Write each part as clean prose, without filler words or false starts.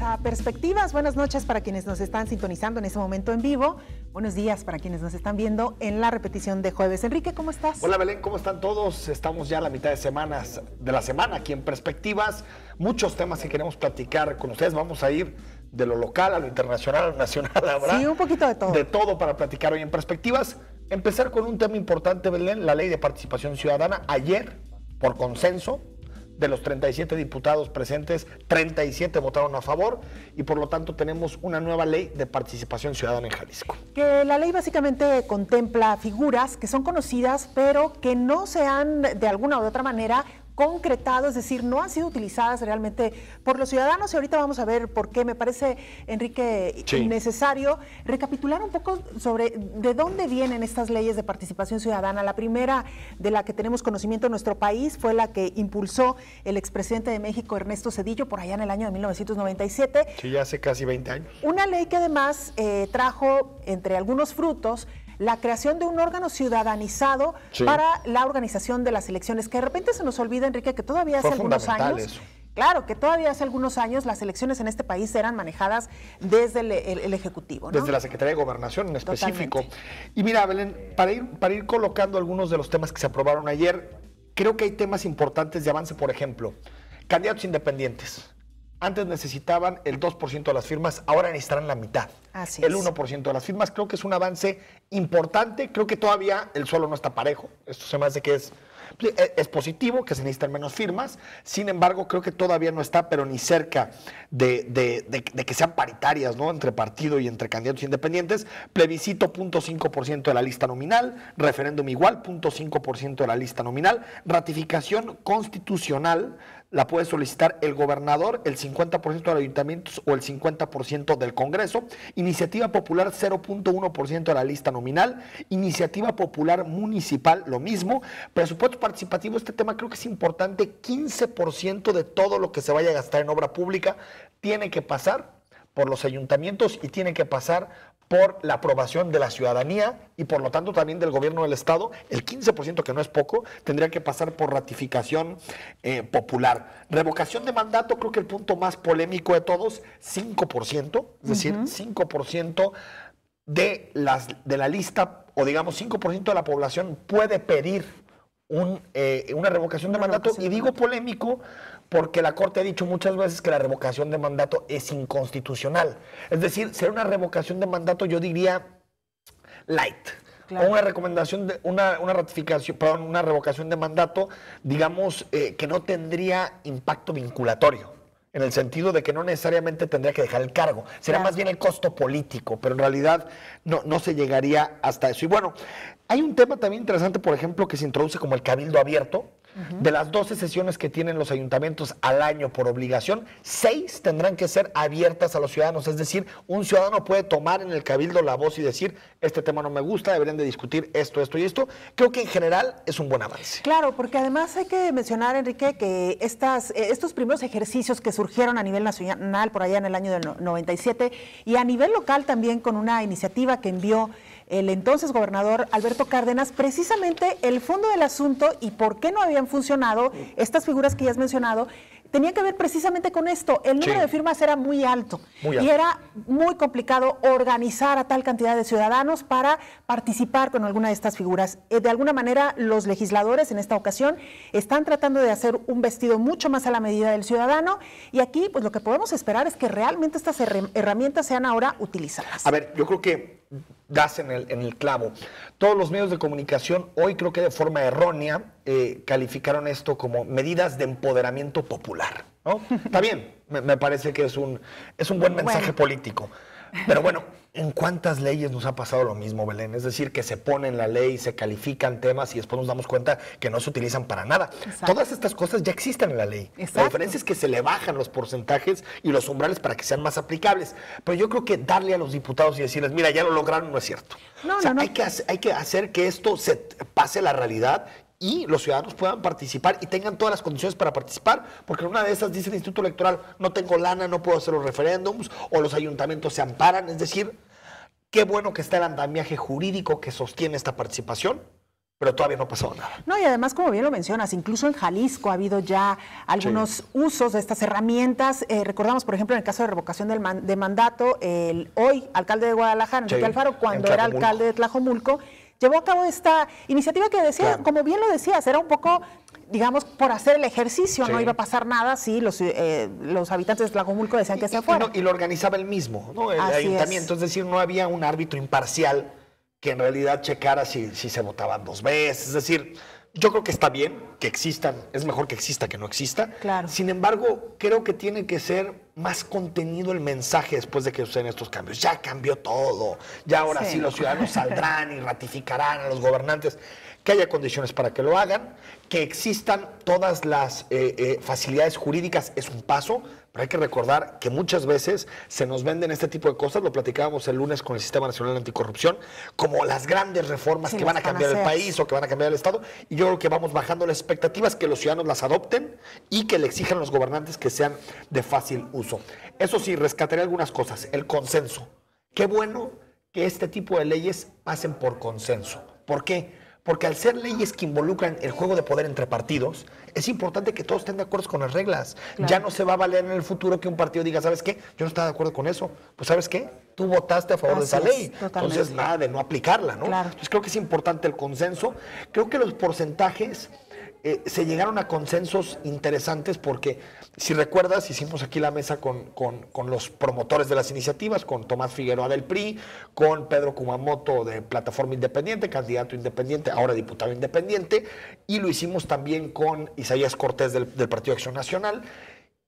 a Perspectivas. Buenas noches para quienes nos están sintonizando en ese momento en vivo. Buenos días para quienes nos están viendo en la repetición de jueves. Enrique, ¿cómo estás? Hola Belén, ¿cómo están todos? Estamos ya a la mitad de la semana aquí en Perspectivas. Muchos temas que queremos platicar con ustedes. Vamos a ir de lo local a lo internacional, a lo nacional. ¿Habrá? Sí, un poquito de todo. De todo para platicar hoy en Perspectivas. Empezar con un tema importante, Belén, la Ley de Participación Ciudadana. Ayer, por consenso, de los 37 diputados presentes, 37 votaron a favor y por lo tanto tenemos una nueva ley de participación ciudadana en Jalisco. Que la ley básicamente contempla figuras que son conocidas pero que no se han de alguna u otra manera concretado, es decir, no han sido utilizadas realmente por los ciudadanos y ahorita vamos a ver por qué. Me parece, Enrique, necesario recapitular un poco sobre de dónde vienen estas leyes de participación ciudadana. La primera de la que tenemos conocimiento en nuestro país fue la que impulsó el expresidente de México, Ernesto Zedillo, por allá en el año de 1997. Sí, ya hace casi 20 años. Una ley que además trajo, entre algunos frutos, la creación de un órgano ciudadanizado para la organización de las elecciones, que de repente se nos olvida, Enrique, que todavía hace algunos años... Eso. Claro, que todavía hace algunos años las elecciones en este país eran manejadas desde el Ejecutivo, ¿no? Desde la Secretaría de Gobernación en específico. Totalmente. Y mira, Belén, para ir colocando algunos de los temas que se aprobaron ayer, creo que hay temas importantes de avance. Por ejemplo, candidatos independientes. Antes necesitaban el 2% de las firmas, ahora necesitarán la mitad. Así el es. 1% de las firmas. Creo que es un avance importante. Creo que todavía el suelo no está parejo. Esto se me hace que es positivo, que se necesitan menos firmas. Sin embargo, creo que todavía no está, pero ni cerca de que sean paritarias, ¿no? Entre partido y entre candidatos independientes. Plebiscito, 0.5% de la lista nominal. Referéndum igual, 0.5% de la lista nominal. Ratificación constitucional la puede solicitar el gobernador, el 50% de los ayuntamientos o el 50% del Congreso. Iniciativa popular, 0.1% de la lista nominal. Iniciativa popular municipal, lo mismo. Presupuesto participativo, este tema creo que es importante. 15% de todo lo que se vaya a gastar en obra pública tiene que pasar por los ayuntamientos y tiene que pasar por la aprobación de la ciudadanía y por lo tanto también del gobierno del estado. El 15%, que no es poco, tendría que pasar por ratificación popular. Revocación de mandato, creo que el punto más polémico de todos, 5%, es decir, 5% de la lista, o digamos 5% de la población puede pedir una revocación de mandato. Y digo polémico porque la Corte ha dicho muchas veces que la revocación de mandato es inconstitucional. Es decir, ser una revocación de mandato, yo diría light. Claro. O una recomendación, una ratificación, perdón, una revocación de mandato, digamos, que no tendría impacto vinculatorio. En el sentido de que no necesariamente tendría que dejar el cargo. Será más bien el costo político, pero en realidad no se llegaría hasta eso. Y bueno, hay un tema también interesante, por ejemplo, que se introduce como el cabildo abierto. De las 12 sesiones que tienen los ayuntamientos al año por obligación, 6 tendrán que ser abiertas a los ciudadanos. Es decir, un ciudadano puede tomar en el cabildo la voz y decir, este tema no me gusta, deberían de discutir esto, esto y esto. Creo que en general es un buen avance. Claro, porque además hay que mencionar, Enrique, que estos primeros ejercicios que surgieron a nivel nacional por allá en el año del 97 y a nivel local también con una iniciativa que envió el entonces gobernador Alberto Cárdenas, precisamente el fondo del asunto y por qué no habían funcionado estas figuras que ya has mencionado, tenía que ver precisamente con esto. El número de firmas era muy alto y era muy complicado organizar a tal cantidad de ciudadanos para participar con alguna de estas figuras. De alguna manera, los legisladores en esta ocasión están tratando de hacer un vestido mucho más a la medida del ciudadano y aquí pues lo que podemos esperar es que realmente estas herramientas sean ahora utilizadas. A ver, yo creo que das en el clavo. Todos los medios de comunicación hoy creo que de forma errónea calificaron esto como medidas de empoderamiento popular, ¿no? Está bien, me parece que es un buen mensaje político. Pero bueno, ¿en cuántas leyes nos ha pasado lo mismo, Belén? Es decir, que se pone en la ley, se califican temas y después nos damos cuenta que no se utilizan para nada. Exacto. Todas estas cosas ya existen en la ley. Exacto. La diferencia es que se le bajan los porcentajes y los umbrales para que sean más aplicables. Pero yo creo que darle a los diputados y decirles, mira, ya lo lograron, no es cierto. No, hay que hacer que esto se pase a la realidad y los ciudadanos puedan participar y tengan todas las condiciones para participar, porque en una de esas dice el Instituto Electoral, no tengo lana, no puedo hacer los referéndums, o los ayuntamientos se amparan. Es decir, qué bueno que está el andamiaje jurídico que sostiene esta participación, pero todavía no ha pasado nada. No, y además, como bien lo mencionas, incluso en Jalisco ha habido ya algunos usos de estas herramientas. Recordamos, por ejemplo, en el caso de revocación de mandato, el hoy alcalde de Guadalajara, Enrique Alfaro, cuando era alcalde de Tlajomulco, llevó a cabo esta iniciativa que decía, como bien lo decías, era un poco, digamos, por hacer el ejercicio, no iba a pasar nada si los habitantes de Tlajomulco decían que se fueran. Y lo organizaba él mismo, ¿no? El ayuntamiento, es decir, no había un árbitro imparcial que en realidad checara si se votaban 2 veces. Es decir, yo creo que está bien que existan, es mejor que exista que no exista. Claro. Sin embargo, creo que tiene que ser más contenido el mensaje después de que suceden estos cambios. Ya cambió todo, ya ahora sí los ciudadanos saldrán y ratificarán a los gobernantes. Que haya condiciones para que lo hagan, que existan todas las facilidades jurídicas es un paso, pero hay que recordar que muchas veces se nos venden este tipo de cosas, lo platicábamos el lunes con el Sistema Nacional Anticorrupción, como las grandes reformas que van a cambiar el país o que van a cambiar el Estado, y yo creo que vamos bajando las expectativas, que los ciudadanos las adopten y que le exijan a los gobernantes que sean de fácil uso. Eso sí, rescataré algunas cosas. El consenso. Qué bueno que este tipo de leyes pasen por consenso. ¿Por qué? Porque al ser leyes que involucran el juego de poder entre partidos, es importante que todos estén de acuerdo con las reglas. Claro. Ya no se va a valer en el futuro que un partido diga, ¿sabes qué? Yo no estaba de acuerdo con eso. Pues, ¿sabes qué? Tú votaste a favor de esa ley. Entonces, nada de no aplicarla, ¿no? Claro. Entonces, creo que es importante el consenso. Creo que los porcentajes se llegaron a consensos interesantes porque, si recuerdas, hicimos aquí la mesa con los promotores de las iniciativas, con Tomás Figueroa del PRI, con Pedro Kumamoto de Plataforma Independiente, candidato independiente, ahora diputado independiente, y lo hicimos también con Isaías Cortés del Partido Acción Nacional.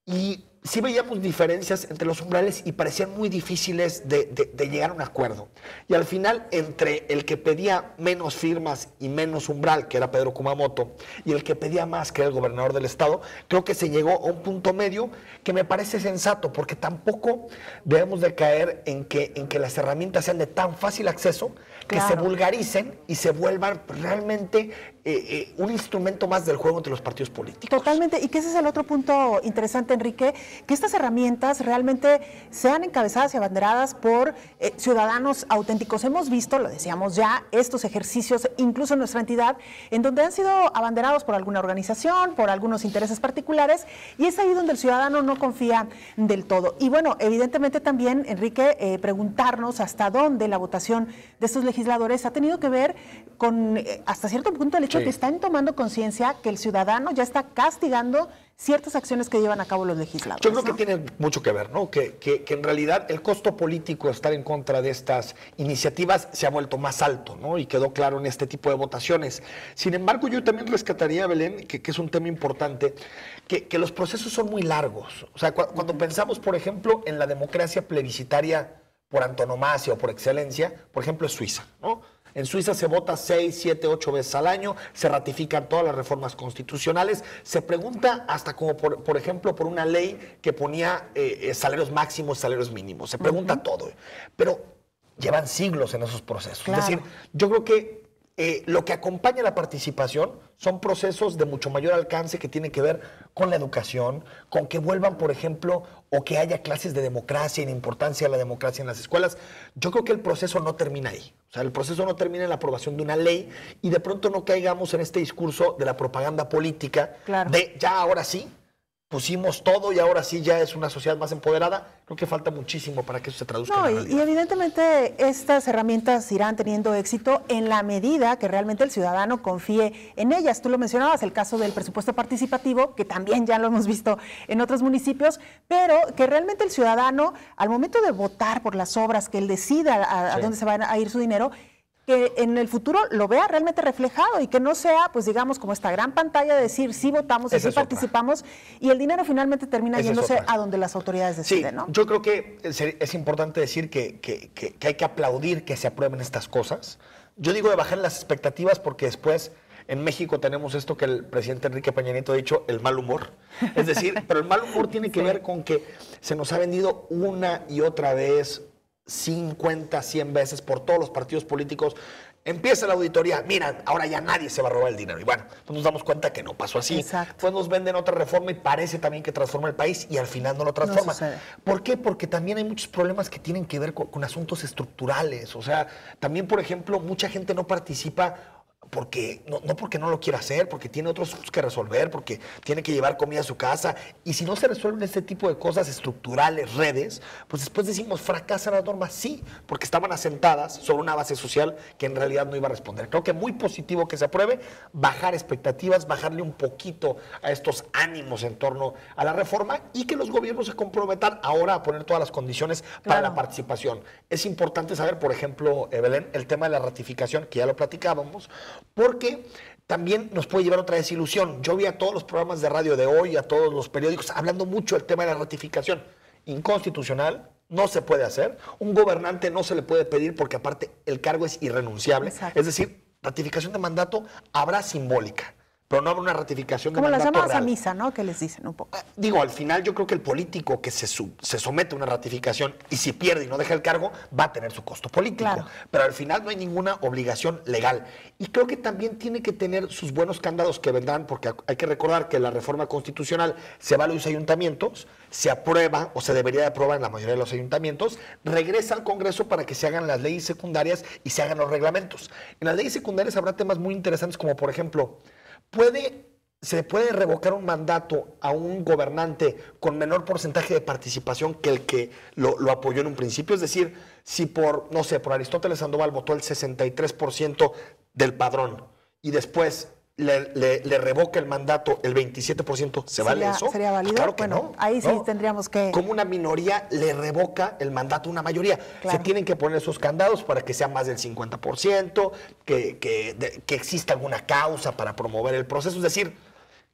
Y sí veíamos diferencias entre los umbrales y parecían muy difíciles de llegar a un acuerdo. Y al final, entre el que pedía menos firmas y menos umbral, que era Pedro Kumamoto, y el que pedía más, que era el gobernador del estado, creo que se llegó a un punto medio que me parece sensato, porque tampoco debemos de caer en que las herramientas sean de tan fácil acceso, que se vulgaricen y se vuelvan realmente un instrumento más del juego entre los partidos políticos. Totalmente, y que ese es el otro punto interesante, Enrique, que estas herramientas realmente sean encabezadas y abanderadas por ciudadanos auténticos. Hemos visto, lo decíamos ya, estos ejercicios, incluso en nuestra entidad, en donde han sido abanderados por alguna organización, por algunos intereses particulares, y es ahí donde el ciudadano no confía del todo. Y bueno, evidentemente también, Enrique, preguntarnos hasta dónde la votación de estos legisladores ha tenido que ver con, hasta cierto punto, el hecho de que están tomando conciencia que el ciudadano ya está castigando ciertas acciones que llevan a cabo los legisladores. Yo creo que tiene mucho que ver, ¿no? Que en realidad el costo político de estar en contra de estas iniciativas se ha vuelto más alto, ¿no? Y quedó claro en este tipo de votaciones. Sin embargo, yo también rescataría, Belén, que es un tema importante, que los procesos son muy largos. O sea, cuando pensamos, por ejemplo, en la democracia plebiscitaria por antonomasia o por excelencia, por ejemplo, es Suiza, ¿no? En Suiza se vota 6, 7, 8 veces al año, se ratifican todas las reformas constitucionales, se pregunta hasta como, por ejemplo, por una ley que ponía salarios máximos, salarios mínimos, se pregunta todo, pero llevan siglos en esos procesos. Claro. Es decir, yo creo que lo que acompaña la participación son procesos de mucho mayor alcance que tienen que ver con la educación, con que vuelvan, por ejemplo, o que haya clases de democracia y la importancia de la democracia en las escuelas. Yo creo que el proceso no termina ahí. O sea, el proceso no termina en la aprobación de una ley y de pronto no caigamos en este discurso de la propaganda política, claro, de ya ahora sí, pusimos todo y ahora sí ya es una sociedad más empoderada. Creo que falta muchísimo para que eso se traduzca en la realidad. Y evidentemente estas herramientas irán teniendo éxito en la medida que realmente el ciudadano confíe en ellas. Tú lo mencionabas, el caso del presupuesto participativo, que también ya lo hemos visto en otros municipios, pero que realmente el ciudadano, al momento de votar por las obras, que él decida a dónde se va a ir su dinero, que en el futuro lo vea realmente reflejado y que no sea, pues digamos, como esta gran pantalla de decir sí votamos y sí participamos y el dinero finalmente termina yéndose a donde las autoridades deciden, ¿no? Yo creo que es importante decir que hay que aplaudir que se aprueben estas cosas. Yo digo de bajar las expectativas porque después en México tenemos esto que el presidente Enrique Peña Nieto ha dicho, el mal humor. Es decir, pero el mal humor tiene que ver con que se nos ha vendido una y otra vez 50, 100 veces por todos los partidos políticos. Empieza la auditoría, mira, ahora ya nadie se va a robar el dinero. Y bueno, pues nos damos cuenta que no pasó así. Exacto. Pues nos venden otra reforma y parece también que transforma el país y al final no lo transforma. No ¿Por qué? Porque también hay muchos problemas que tienen que ver con asuntos estructurales. O sea, también, por ejemplo, mucha gente no participa porque no porque no lo quiera hacer, porque tiene otros asuntos que resolver, porque tiene que llevar comida a su casa. Y si no se resuelven este tipo de cosas estructurales, redes, pues después decimos, fracasan las normas. Sí, porque estaban asentadas sobre una base social que en realidad no iba a responder. Creo que muy positivo que se apruebe, bajar expectativas, bajarle un poquito a estos ánimos en torno a la reforma y que los gobiernos se comprometan ahora a poner todas las condiciones para la participación. Es importante saber, por ejemplo, Belén, el tema de la ratificación, que ya lo platicábamos, porque también nos puede llevar otra desilusión. Yo vi a todos los programas de radio de hoy, a todos los periódicos, hablando mucho del tema de la ratificación. Inconstitucional, no se puede hacer. Un gobernante no se le puede pedir porque aparte el cargo es irrenunciable. Exacto. Es decir, ratificación de mandato habrá simbólica, pero no habrá una ratificación de mandato real. Como las llamadas a misa, ¿no? Que les dicen un poco. Digo, al final yo creo que el político que se somete a una ratificación y si pierde y no deja el cargo, va a tener su costo político. Claro. Pero al final no hay ninguna obligación legal. Y creo que también tiene que tener sus buenos candados que vendrán, porque hay que recordar que la reforma constitucional se va a los ayuntamientos, se aprueba o se debería de aprobar en la mayoría de los ayuntamientos, regresa al Congreso para que se hagan las leyes secundarias y se hagan los reglamentos. En las leyes secundarias habrá temas muy interesantes como, por ejemplo, se puede revocar un mandato a un gobernante con menor porcentaje de participación que el que lo apoyó en un principio. Es decir, si por Aristóteles Sandoval votó el 63% del padrón y después le revoca el mandato el 27%, ¿se vale eso? ¿Sería válido? Claro que bueno, no. Ahí sí tendríamos que... Como una minoría le revoca el mandato a una mayoría. Claro. Se tienen que poner esos candados para que sea más del 50%, que exista alguna causa para promover el proceso. Es decir,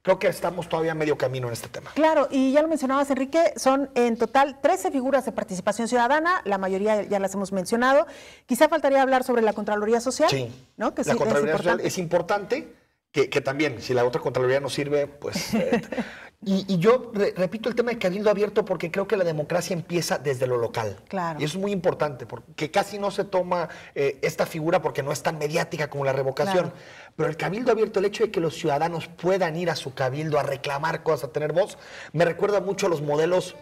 creo que estamos todavía a medio camino en este tema. Claro, y ya lo mencionabas, Enrique, son en total 13 figuras de participación ciudadana, la mayoría ya las hemos mencionado. Quizá faltaría hablar sobre la Contraloría Social. Sí, ¿no? Que la Contraloría Social es importante. Que también, si la otra Contraloría no sirve, pues... y yo repito el tema de cabildo abierto porque creo que la democracia empieza desde lo local. Claro. Y eso es muy importante, porque casi no se toma esta figura porque no es tan mediática como la revocación. Claro. Pero el cabildo abierto, el hecho de que los ciudadanos puedan ir a su cabildo a reclamar cosas, a tener voz, me recuerda mucho a los modelos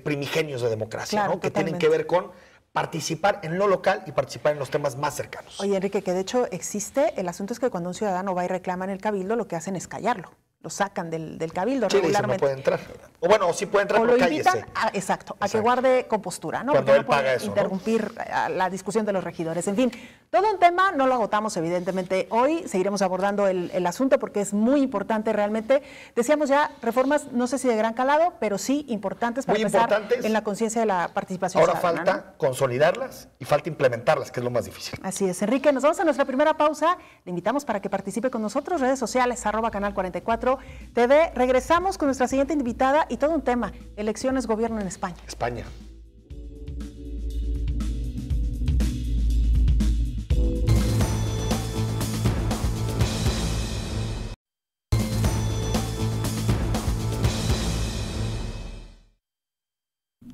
primigenios de democracia, claro, ¿no? Que tienen que ver con participar en lo local y participar en los temas más cercanos. Oye, Enrique, que de hecho existe, el asunto es que cuando un ciudadano va y reclama en el cabildo, lo que hacen es callarlo. Lo sacan del cabildo sí, regularmente. No puede entrar. O bueno, sí puede entrar, pero cállese. Exacto, a que guarde compostura, ¿no? Cuando porque él no puede paga eso, interrumpir la discusión de los regidores. En fin, todo un tema, no lo agotamos evidentemente hoy, seguiremos abordando el asunto porque es muy importante realmente. Decíamos ya, reformas, no sé si de gran calado, pero sí importantes para empezar en la conciencia de la participación ciudadana. Ahora falta, ¿no?, consolidarlas y falta implementarlas, que es lo más difícil. Así es, Enrique, nos vamos a nuestra primera pausa. Le invitamos para que participe con nosotros, redes sociales, @canal44 TV. Regresamos con nuestra siguiente invitada y todo un tema, elecciones, gobierno en España. España.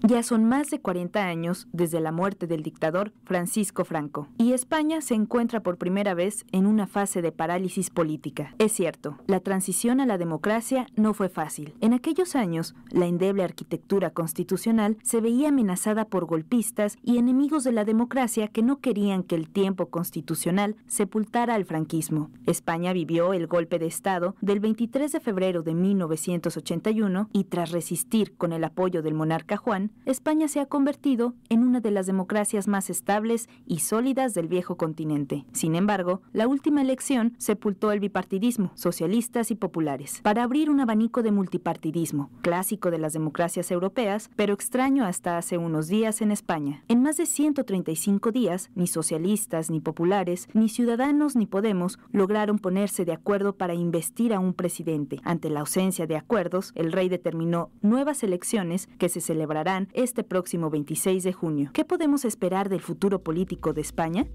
Ya son más de 40 años desde la muerte del dictador Francisco Franco, y España se encuentra por primera vez en una fase de parálisis política. Es cierto, la transición a la democracia no fue fácil. En aquellos años, la endeble arquitectura constitucional se veía amenazada por golpistas y enemigos de la democracia que no querían que el tiempo constitucional sepultara al franquismo. España vivió el golpe de Estado del 23 de febrero de 1981 y tras resistir con el apoyo del monarca Juan, España se ha convertido en una de las democracias más estables y sólidas del viejo continente. Sin embargo, la última elección sepultó el bipartidismo, socialistas y populares, para abrir un abanico de multipartidismo, clásico de las democracias europeas, pero extraño hasta hace unos días en España. En más de 135 días, ni socialistas, ni populares, ni Ciudadanos, ni Podemos lograron ponerse de acuerdo para investir a un presidente. Ante la ausencia de acuerdos, el rey determinó nuevas elecciones que se celebrarán este próximo 26 de junio. ¿Qué podemos esperar del futuro político de España?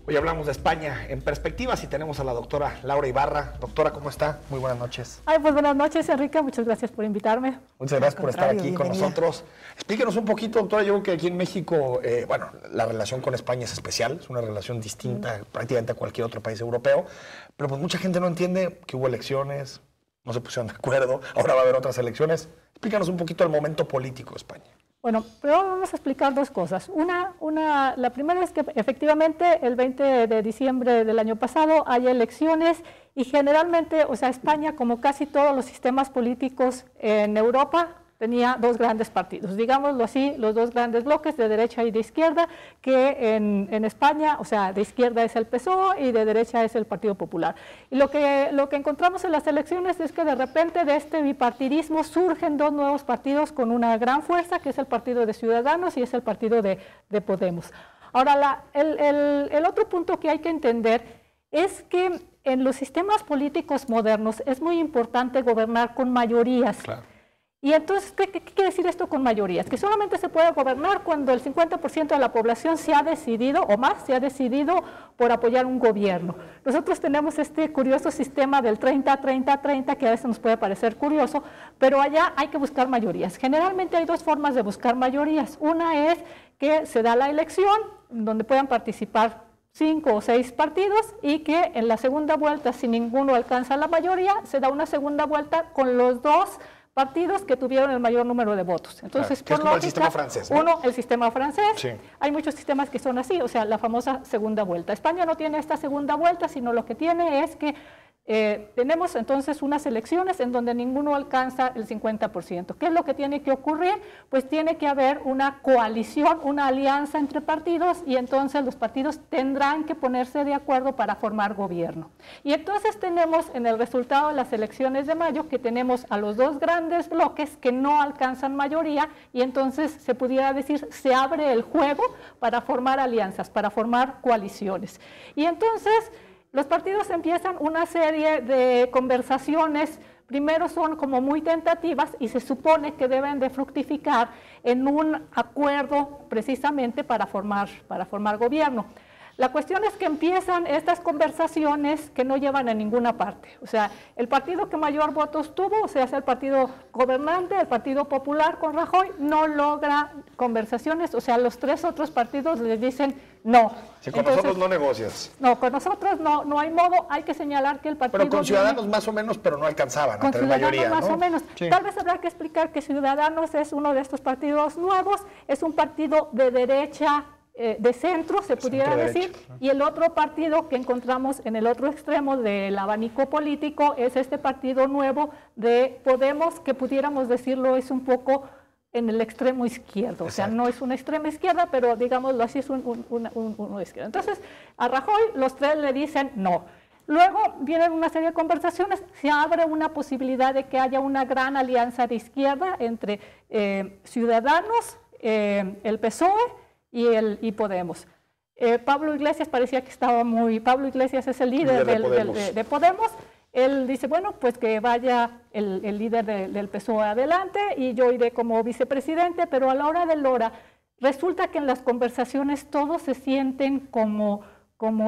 Hoy hablamos de España en perspectivas y tenemos a la doctora Laura Ibarra. Doctora, ¿cómo está? Muy buenas noches. Ay, pues buenas noches, Enrique. Muchas gracias por invitarme. Muchas gracias por estar aquí con nosotros. Explíquenos un poquito, doctora. Yo creo que aquí en México, bueno, la relación con España es especial. Es una relación distinta prácticamente a cualquier otro país europeo. Pero pues mucha gente no entiende que hubo elecciones, no se pusieron de acuerdo. Ahora va a haber otras elecciones. Explícanos un poquito el momento político de España. Bueno, pero vamos a explicar dos cosas. La primera es que efectivamente el 20 de diciembre del año pasado hay elecciones y generalmente, o sea, España, como casi todos los sistemas políticos en Europa, tenía dos grandes partidos, digámoslo así, los dos grandes bloques de derecha y de izquierda, que en España, o sea, de izquierda es el PSOE y de derecha es el Partido Popular. Y lo que encontramos en las elecciones es que de repente de este bipartidismo surgen dos nuevos partidos con una gran fuerza, que es el Partido de Ciudadanos y es el Partido de Podemos. Ahora, el otro punto que hay que entender es que en los sistemas políticos modernos es muy importante gobernar con mayorías. Claro. Y entonces, ¿qué quiere decir esto con mayorías? Que solamente se puede gobernar cuando el 50% de la población se ha decidido, o más, se ha decidido por apoyar un gobierno. Nosotros tenemos este curioso sistema del 30-30-30, que a veces nos puede parecer curioso, pero allá hay que buscar mayorías. Generalmente hay dos formas de buscar mayorías. Una es que se da la elección, donde puedan participar 5 o 6 partidos, y que en la segunda vuelta, si ninguno alcanza la mayoría, se da una segunda vuelta con los dos partidos que tuvieron el mayor número de votos. Entonces, claro, por es como lógica, el sistema francés, ¿no? el sistema francés, sí. Hay muchos sistemas que son así, o sea, la famosa segunda vuelta. España no tiene esta segunda vuelta, sino lo que tiene es que tenemos entonces unas elecciones en donde ninguno alcanza el 50%. ¿Qué es lo que tiene que ocurrir? Pues tiene que haber una coalición, una alianza entre partidos, y entonces los partidos tendrán que ponerse de acuerdo para formar gobierno. Y entonces tenemos en el resultado de las elecciones de mayo que tenemos a los dos grandes bloques que no alcanzan mayoría, y entonces se pudiera decir se abre el juego para formar alianzas, para formar coaliciones. Y entonces los partidos empiezan una serie de conversaciones, primero son como muy tentativas y se supone que deben de fructificar en un acuerdo precisamente para formar gobierno. La cuestión es que empiezan estas conversaciones que no llevan a ninguna parte. O sea, el partido que mayor votos tuvo, o sea, es el partido gobernante, el Partido Popular con Rajoy, no logra conversaciones. O sea, los tres otros partidos les dicen no. Si con nosotros no negocias. No, con nosotros no hay modo. Hay que señalar que el partido... Pero con Ciudadanos más o menos, pero no alcanzaban a tener mayoría, ¿no? Más o menos. Sí. Tal vez habrá que explicar que Ciudadanos es uno de estos partidos nuevos, es un partido de derecha, de centro, se pudiera decir, y el otro partido que encontramos en el otro extremo del abanico político es este partido nuevo de Podemos, que pudiéramos decirlo es un poco en el extremo izquierdo. Exacto. O sea, no es una extrema izquierda, pero digámoslo así, es uno izquierdo. Entonces, a Rajoy los tres le dicen no. Luego vienen una serie de conversaciones, se abre una posibilidad de que haya una gran alianza de izquierda entre Ciudadanos, el PSOE, y Podemos. Pablo Iglesias parecía que estaba Pablo Iglesias es el líder de Podemos. Él dice, bueno, pues que vaya el líder del PSOE adelante y yo iré como vicepresidente, pero a la hora de la hora resulta que en las conversaciones todos se sienten como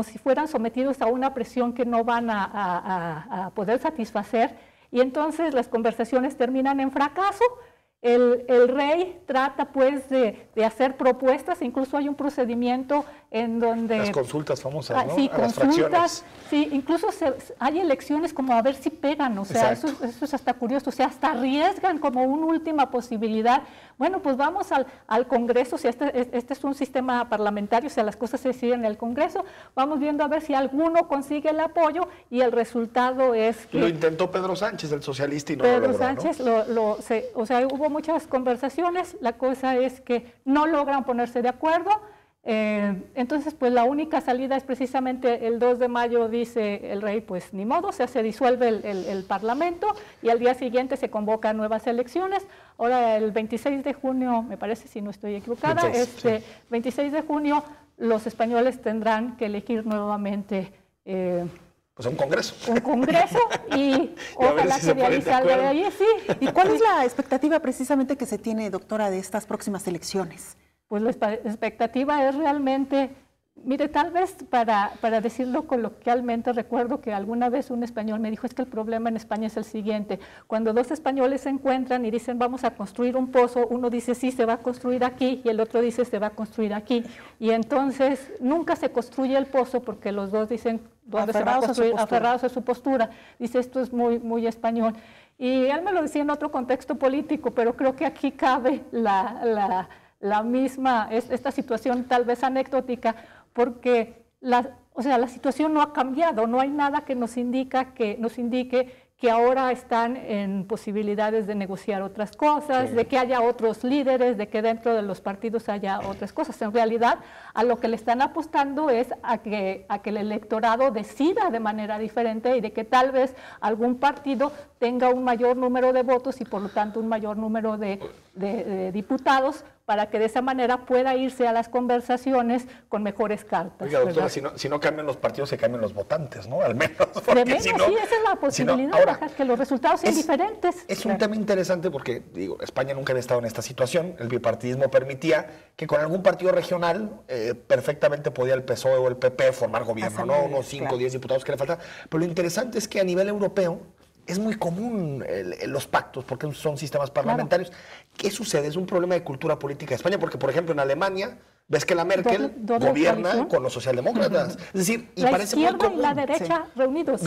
si fueran sometidos a una presión que no van a poder satisfacer, y entonces las conversaciones terminan en fracaso. El rey trata pues de hacer propuestas, incluso hay un procedimiento en donde... Las consultas famosas, ¿no? Sí, a las fracciones. Sí, incluso hay elecciones como a ver si pegan, o sea, eso es hasta curioso, o sea, hasta arriesgan como una última posibilidad. Bueno, pues vamos al Congreso, o sea, este es un sistema parlamentario, o sea, las cosas se deciden en el Congreso, vamos viendo a ver si alguno consigue el apoyo, y el resultado es que... Lo intentó Pedro Sánchez, el socialista, y no lo logró, Pedro Sánchez, ¿no? O sea, hubo muchas conversaciones, la cosa es que no logran ponerse de acuerdo. Entonces, pues la única salida es precisamente el 2 de mayo, dice el rey, pues ni modo, o sea, se disuelve el Parlamento y al día siguiente se convocan nuevas elecciones. Ahora, el 26 de junio, me parece, si no estoy equivocada, 26 de junio los españoles tendrán que elegir nuevamente... pues un congreso. Un congreso y ojalá que de ahí salga de ahí, sí. ¿Y cuál es la expectativa precisamente que se tiene, doctora, de estas próximas elecciones? Pues la expectativa es realmente, mire, tal vez para decirlo coloquialmente, recuerdo que alguna vez un español me dijo, es que el problema en España es el siguiente, cuando dos españoles se encuentran y dicen vamos a construir un pozo, uno dice sí, se va a construir aquí, y el otro dice se va a construir aquí, y entonces nunca se construye el pozo porque los dos dicen dónde se va a construir, aferrados a su postura. Dice, esto es muy, muy español. Y él me lo decía en otro contexto político, pero creo que aquí cabe la misma, esta situación tal vez anecdótica, porque o sea, la situación no ha cambiado, no hay nada que nos indique que ahora están en posibilidades de negociar otras cosas, de que haya otros líderes, de que dentro de los partidos haya otras cosas. En realidad, a lo que le están apostando es a que el electorado decida de manera diferente y de que tal vez algún partido tenga un mayor número de votos y por lo tanto un mayor número de diputados, para que de esa manera pueda irse a las conversaciones con mejores cartas. Oiga, doctora, si no cambian los partidos, se cambian los votantes, ¿no? Al menos. De menos, sí, esa es la posibilidad, ahora, que los resultados sean diferentes. Es un tema interesante porque, digo, España nunca había estado en esta situación. El bipartidismo permitía que con algún partido regional perfectamente podía el PSOE o el PP formar gobierno, ¿no? Unos 5 o 10 diputados que le faltan. Pero lo interesante es que a nivel europeo es muy común los pactos, porque son sistemas parlamentarios. Claro. ¿Qué sucede? Es un problema de cultura política de España, porque, por ejemplo, en Alemania, ves que la Merkel gobierna con los socialdemócratas. Es decir, y la parece muy común. La izquierda y la derecha reunidos.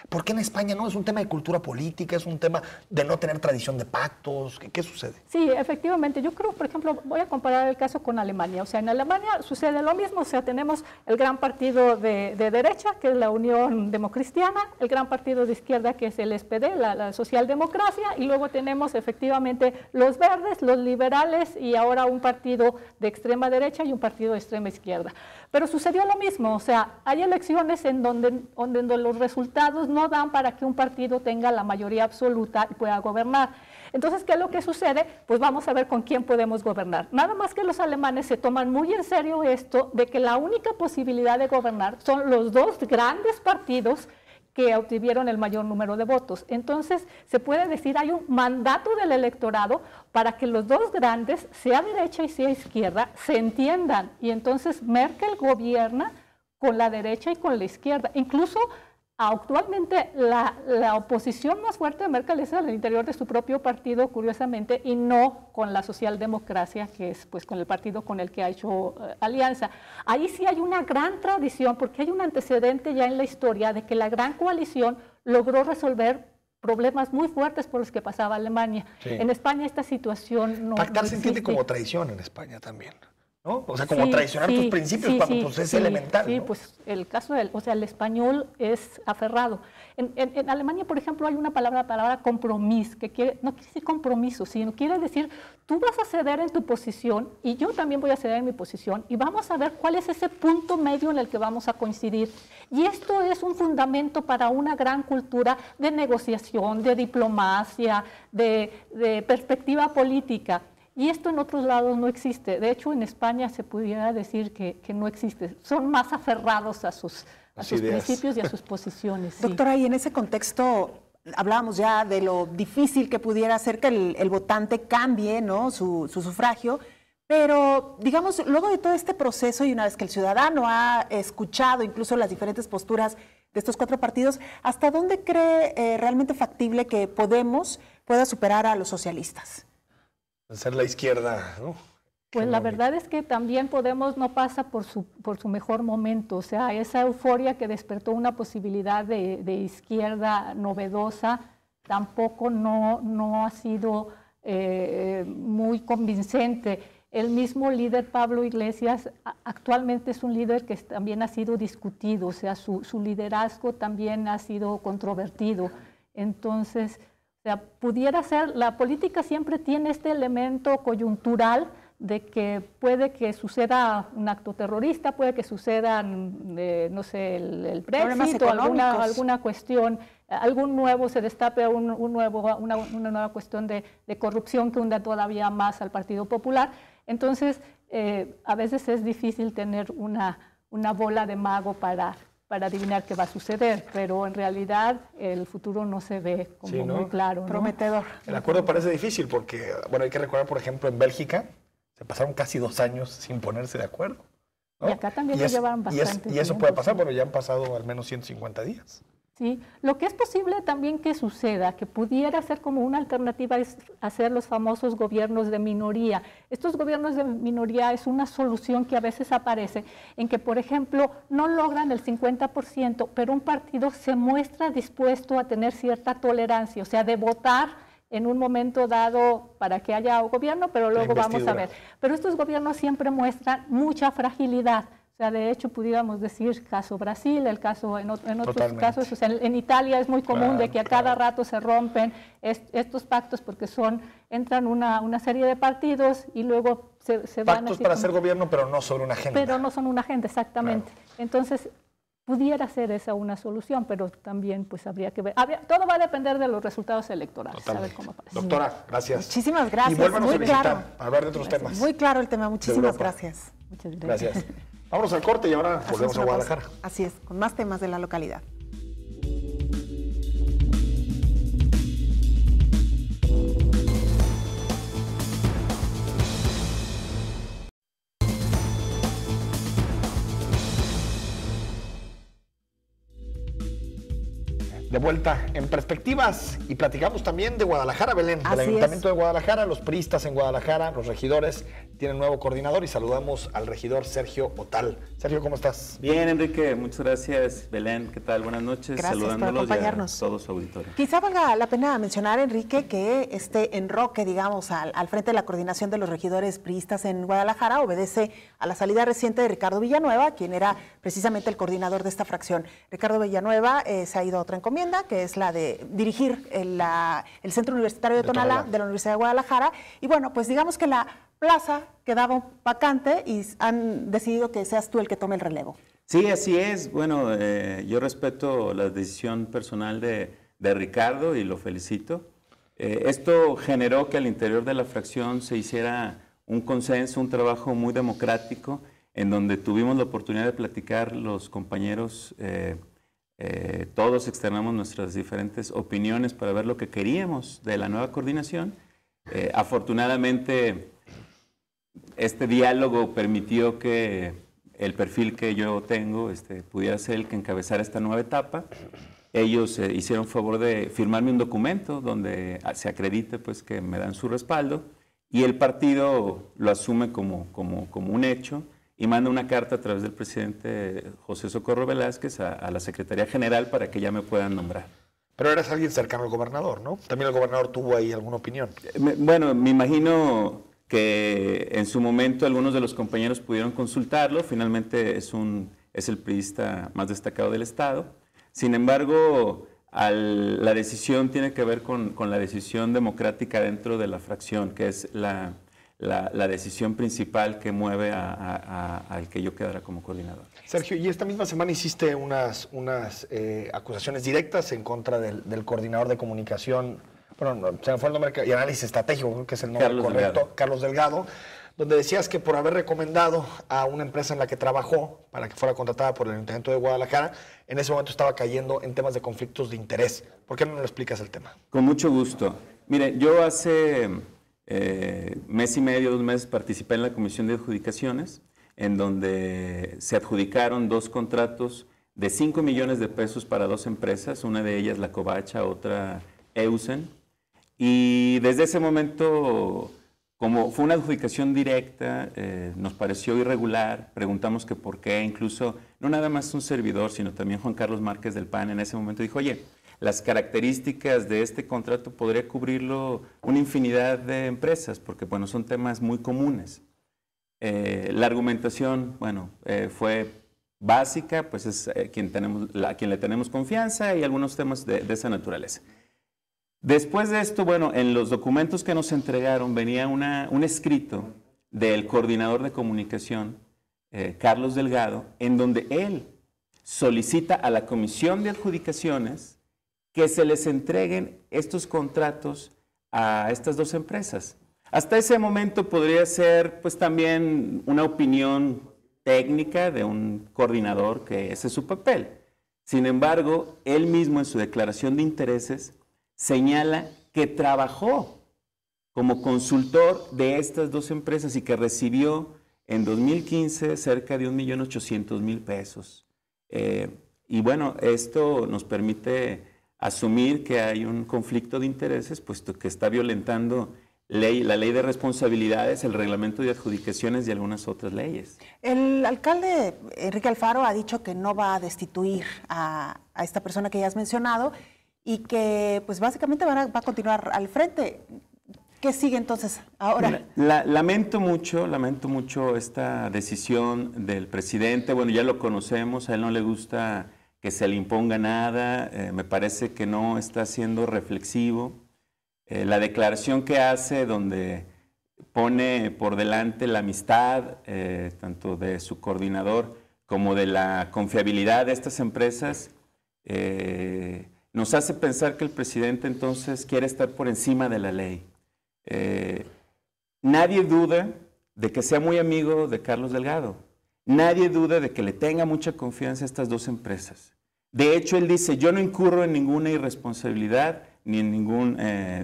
¿Por qué en España no? Es un tema de cultura política, es un tema de no tener tradición de pactos. ¿Qué sucede? Sí, efectivamente. Yo creo, por ejemplo, voy a comparar el caso con Alemania. O sea, en Alemania sucede lo mismo. O sea, tenemos el gran partido de derecha, que es la Unión Democristiana, el gran partido de izquierda, que es el SPD, la socialdemocracia, y luego tenemos efectivamente los verdes, los liberales, y ahora un partido de extrema derecha y un partido de extrema izquierda. Pero sucedió lo mismo. O sea, hay elecciones en donde los resultados no dan para que un partido tenga la mayoría absoluta y pueda gobernar. Entonces, ¿qué es lo que sucede? Pues vamos a ver con quién podemos gobernar. Nada más que los alemanes se toman muy en serio esto de que la única posibilidad de gobernar son los dos grandes partidos que obtuvieron el mayor número de votos. Entonces, se puede decir, hay un mandato del electorado para que los dos grandes, sea derecha y sea izquierda, se entiendan. Y entonces Merkel gobierna con la derecha y con la izquierda. Incluso actualmente la oposición más fuerte de Merkel es al interior de su propio partido, curiosamente, y no con la socialdemocracia, que es pues con el partido con el que ha hecho alianza. Ahí sí hay una gran tradición, porque hay un antecedente ya en la historia de que la gran coalición logró resolver problemas muy fuertes por los que pasaba Alemania. Sí. En España esta situación no Pactar no se entiende como traición en España también, ¿no? O sea, como traicionar tus principios cuando pues, es elemental, Sí, ¿no? pues el caso el español es aferrado. En Alemania, por ejemplo, hay una palabra compromiso, que no quiere decir compromiso, sino quiere decir tú vas a ceder en tu posición y yo también voy a ceder en mi posición y vamos a ver cuál es ese punto medio en el que vamos a coincidir. Y esto es un fundamento para una gran cultura de negociación, de diplomacia, de perspectiva política. Y esto en otros lados no existe. De hecho, en España se pudiera decir que no existe. Son más aferrados a sus principios y a sus posiciones. Sí. Doctora, y en ese contexto hablábamos ya de lo difícil que pudiera ser que el votante cambie, ¿no?, su sufragio, pero digamos, luego de todo este proceso y una vez que el ciudadano ha escuchado incluso las diferentes posturas de estos 4 partidos, ¿hasta dónde cree realmente factible que Podemos pueda superar a los socialistas? Ser la izquierda, ¿no? Pues la verdad es que también Podemos no pasa por su mejor momento. O sea, esa euforia que despertó una posibilidad de izquierda novedosa tampoco no ha sido muy convincente. El mismo líder Pablo Iglesias actualmente es un líder que también ha sido discutido. O sea, su liderazgo también ha sido controvertido. Entonces, o sea, pudiera ser, la política siempre tiene este elemento coyuntural de que puede que suceda un acto terrorista, puede que suceda, no sé, el Brexit o alguna cuestión, algún nuevo, se destape una nueva cuestión de corrupción que hunda todavía más al Partido Popular. Entonces, a veces es difícil tener una bola de mago para adivinar qué va a suceder, pero en realidad el futuro no se ve como muy claro, ¿no? Prometedor. El acuerdo parece difícil porque, bueno, hay que recordar, por ejemplo, en Bélgica se pasaron casi 2 años sin ponerse de acuerdo, ¿no? Y acá también se llevaron bastante tiempo. Y eso puede pasar, bueno, ya han pasado al menos 150 días. Sí, lo que es posible también que suceda, que pudiera ser como una alternativa, es hacer los famosos gobiernos de minoría. Estos gobiernos de minoría es una solución que a veces aparece en que, por ejemplo, no logran el 50%, pero un partido se muestra dispuesto a tener cierta tolerancia, o sea, de votar en un momento dado para que haya gobierno, pero luego vamos a ver. Pero estos gobiernos siempre muestran mucha fragilidad. O sea, de hecho, pudiéramos decir caso Brasil, el caso en otros casos, o sea, en Italia es muy común de que a cada rato se rompen estos pactos porque entran una serie de partidos y luego se van... Pactos para hacer gobierno, pero no sobre una agenda. Pero no son una agenda, exactamente. Claro. Entonces, pudiera ser esa una solución, pero también pues habría que ver. Todo va a depender de los resultados electorales. A ver cómo pasa. Doctora, gracias. Muchísimas gracias. Y vuélvanos muy claro. a hablar de otros temas. Muy claro el tema. Muchísimas gracias. Muchas gracias. Gracias. Vámonos al corte y ahora volvemos a Guadalajara. Así es, con más temas de la localidad. De vuelta en Perspectivas y platicamos también de Guadalajara, Belén, del Ayuntamiento de Guadalajara. Los priistas en Guadalajara, los regidores tienen nuevo coordinador y saludamos al regidor Sergio Otal. Sergio, ¿cómo estás? Bien, Enrique, muchas gracias. Belén, ¿qué tal? Buenas noches. Gracias saludándolos por acompañarnos. Y a todo su auditorio. Quizá valga la pena mencionar, Enrique, que este enroque, digamos, al frente de la coordinación de los regidores priistas en Guadalajara obedece a la salida reciente de Ricardo Villanueva, quien era precisamente el coordinador de esta fracción. Ricardo Villanueva se ha ido a otra encomienda, que es la de dirigir el Centro Universitario de Tonalá de la Universidad de Guadalajara. Y bueno, pues digamos que la plaza quedaba vacante y han decidido que seas tú el que tome el relevo. Sí, así es. Bueno, yo respeto la decisión personal de Ricardo y lo felicito. Esto generó que al interior de la fracción se hiciera un consenso, un trabajo muy democrático, en donde tuvimos la oportunidad de platicar los compañeros. Todos externamos nuestras diferentes opiniones para ver lo que queríamos de la nueva coordinación. Afortunadamente, este diálogo permitió que el perfil que yo tengo pudiera ser el que encabezara esta nueva etapa. Ellos hicieron favor de firmarme un documento donde se acredite pues, que me dan su respaldo y el partido lo asume como un hecho. Y manda una carta a través del presidente José Socorro Velázquez a la Secretaría General para que ya me puedan nombrar. Pero eres alguien cercano al gobernador, ¿no? También el gobernador tuvo ahí alguna opinión. Bueno, me imagino que en su momento algunos de los compañeros pudieron consultarlo. Finalmente es el priista más destacado del Estado. Sin embargo, la decisión tiene que ver con la decisión democrática dentro de la fracción, que es la decisión principal que mueve al que yo quedara como coordinador. Sergio, y esta misma semana hiciste unas acusaciones directas en contra del coordinador de comunicación, bueno, se me fue el nombre, y análisis estratégico, que es el nombre correcto, Carlos Delgado, donde decías que por haber recomendado a una empresa en la que trabajó para que fuera contratada por el Ayuntamiento de Guadalajara, en ese momento estaba cayendo en temas de conflictos de interés. ¿Por qué no nos explicas el tema? Con mucho gusto. Mire, yo hace... mes y medio, 2 meses, participé en la Comisión de Adjudicaciones, en donde se adjudicaron 2 contratos de 5 millones de pesos para 2 empresas, una de ellas La Covacha, otra Eusen, y desde ese momento, como fue una adjudicación directa, nos pareció irregular, preguntamos que por qué, incluso no nada más un servidor, sino también Juan Carlos Márquez del PAN en ese momento dijo, oye, las características de este contrato podría cubrirlo una infinidad de empresas, porque bueno, son temas muy comunes. La argumentación, bueno, fue básica, pues es a quien le tenemos confianza y algunos temas de esa naturaleza. Después de esto, bueno, en los documentos que nos entregaron venía un escrito del coordinador de comunicación, Carlos Delgado, en donde él solicita a la Comisión de Adjudicaciones que se les entreguen estos contratos a estas 2 empresas. Hasta ese momento podría ser pues también una opinión técnica de un coordinador, que ese es su papel. Sin embargo, él mismo en su declaración de intereses señala que trabajó como consultor de estas 2 empresas y que recibió en 2015 cerca de 1.800.000 pesos. Y bueno, esto nos permite asumir que hay un conflicto de intereses, puesto que está violentando la ley de responsabilidades, el reglamento de adjudicaciones y algunas otras leyes. El alcalde Enrique Alfaro ha dicho que no va a destituir a esta persona que ya has mencionado y que pues básicamente va a continuar al frente. ¿Qué sigue entonces ahora? Lamento mucho esta decisión del presidente. Bueno, ya lo conocemos, a él no le gusta que se le imponga nada, me parece que no está siendo reflexivo. La declaración que hace, donde pone por delante la amistad, tanto de su coordinador como de la confiabilidad de estas empresas, nos hace pensar que el presidente entonces quiere estar por encima de la ley. Nadie duda de que sea muy amigo de Carlos Delgado. Nadie duda de que le tenga mucha confianza a estas dos empresas. De hecho, él dice, yo no incurro en ninguna irresponsabilidad, ni en ningún